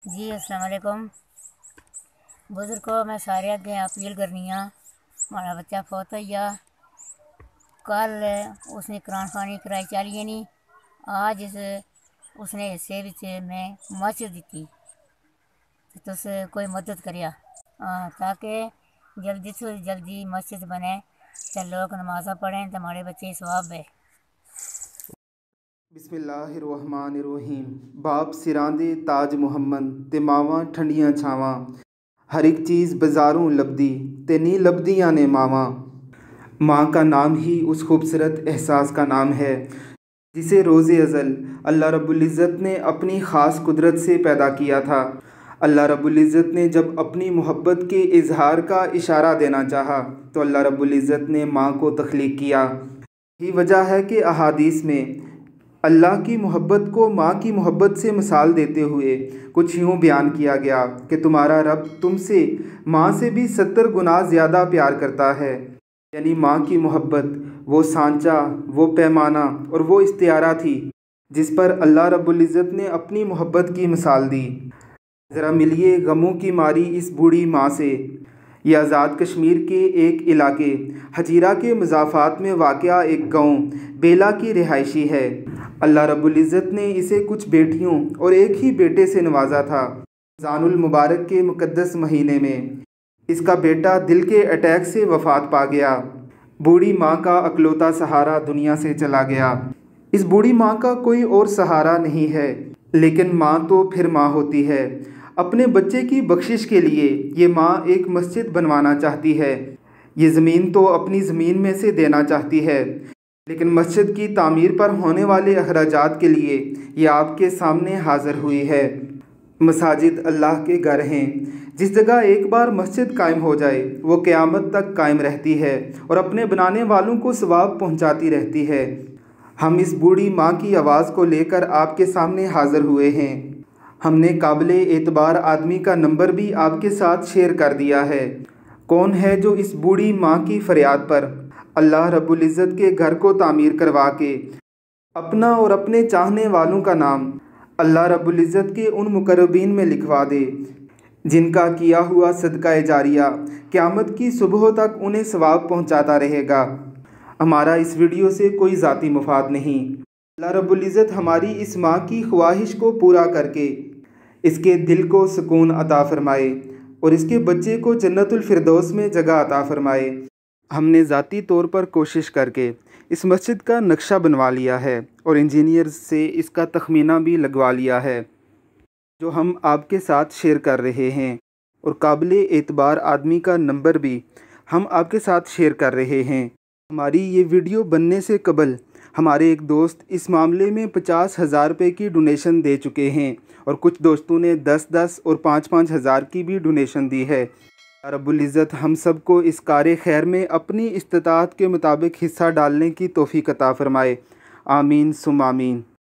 जी अस्सलाम वालेकुम। बुजुर्ग को मैं सारे अगे अपील करनी हाँ, हमारा बच्चा फौत हो गया। कल उसने कुरान खानी कराई चलिए नहीं, आज उसने हिस्से विच में मस्जिद दी, तो तुस कोई मदद करिया ताकि जल्दी से जल्दी मस्जिद बने, तो लोग नमाज़ा पढ़ें, तो हमारे बच्चे सवाब है। बिस्मिल्लाहिर्रहमानिर्रहीम। बाप सिरांदे ताज मुहम्मद ते मावां ठंडियां छावां, हर एक चीज़ बाज़ारों लभदी ते नी लभदियां ने मावां। माँ का नाम ही उस खूबसूरत एहसास का नाम है जिसे रोज़े अज़ल अल्लाह रब्बुल इज़्ज़त ने अपनी ख़ास कुदरत से पैदा किया था। अल्लाह रब्बुल इज़्ज़त ने जब अपनी मोहब्बत के इजहार का इशारा देना चाहा तो अल्लाह रब्बुल इज़्ज़त ने माँ को तख्लीक किया। यही वजह है कि अहादीस में अल्लाह की मोहब्बत को माँ की मोहब्बत से मिसाल देते हुए कुछ यूँ बयान किया गया कि तुम्हारा रब तुमसे माँ से भी 70 गुना ज़्यादा प्यार करता है। यानी माँ की मोहब्बत वो सांचा, वो पैमाना और वो इख्तियारा थी जिस पर अल्लाह रब्बुल इज़्ज़त ने अपनी मोहब्बत की मिसाल दी। ज़रा मिलिए गमों की मारी इस बूढ़ी माँ से। ये आज़ाद कश्मीर के एक इलाके हजीरा के मज़ाफ़ात में वाक़या एक गाँव बेला की रिहायशी है। अल्लाह रब्बुल इज़्ज़त ने इसे कुछ बेटियों और एक ही बेटे से नवाजा था। रमज़ानुल मुबारक के मुक़द्दस महीने में इसका बेटा दिल के अटैक से वफ़ात पा गया। बूढ़ी माँ का अकलौता सहारा दुनिया से चला गया। इस बूढ़ी माँ का कोई और सहारा नहीं है, लेकिन माँ तो फिर माँ होती है। अपने बच्चे की बख्शिश के लिए ये माँ एक मस्जिद बनवाना चाहती है। ये ज़मीन तो अपनी ज़मीन में से देना चाहती है, लेकिन मस्जिद की तामीर पर होने वाले अखराजात के लिए ये आपके सामने हाज़िर हुई है। मसाजिद अल्लाह के घर हैं। जिस जगह एक बार मस्जिद कायम हो जाए वो क़यामत तक कायम रहती है और अपने बनाने वालों को सवाब पहुँचाती रहती है। हम इस बूढ़ी माँ की आवाज़ को लेकर आपके सामने हाज़िर हुए हैं। हमने काबिल एतबार आदमी का नंबर भी आपके साथ शेयर कर दिया है। कौन है जो इस बूढ़ी माँ की फ़रियाद पर अल्लाह रब्बुल इज़्ज़त के घर को तामीर करवा के अपना और अपने चाहने वालों का नाम अल्लाह रब्बुल इज़्ज़त के उन मुकर्रबीन में लिखवा दे जिनका किया हुआ सदका जारिया क़यामत की सुबह तक उन्हें सवाब पहुँचाता रहेगा। हमारा इस वीडियो से कोई ज़ाती मुफाद नहीं। अल्लाह रब्बुल इज़्ज़त हमारी इस माँ की ख्वाहिश को पूरा करके इसके दिल को सुकून अता फ़रमाए और इसके बच्चे को जन्नतुल फिरदौस में जगह अता फ़रमाए। हमने ज़ाती तौर पर कोशिश करके इस मस्जिद का नक्शा बनवा लिया है और इंजीनियर से इसका तखमीना भी लगवा लिया है, जो हम आपके साथ शेयर कर रहे हैं, और काबिल एतबार आदमी का नंबर भी हम आपके साथ शेयर कर रहे हैं। हमारी ये वीडियो बनने से कबल हमारे एक दोस्त इस मामले में 50,000 रुपये की डोनेशन दे चुके हैं और कुछ दोस्तों ने 10-10 और 5-5 हज़ार की भी डोनेशन दी है। रब्बुल इज़्ज़त हम सब को इस कार खैर में अपनी इस्तिताअत के मुताबिक हिस्सा डालने की तौफ़ीक़ अता फ़रमाए। आमीन सुम आमीन।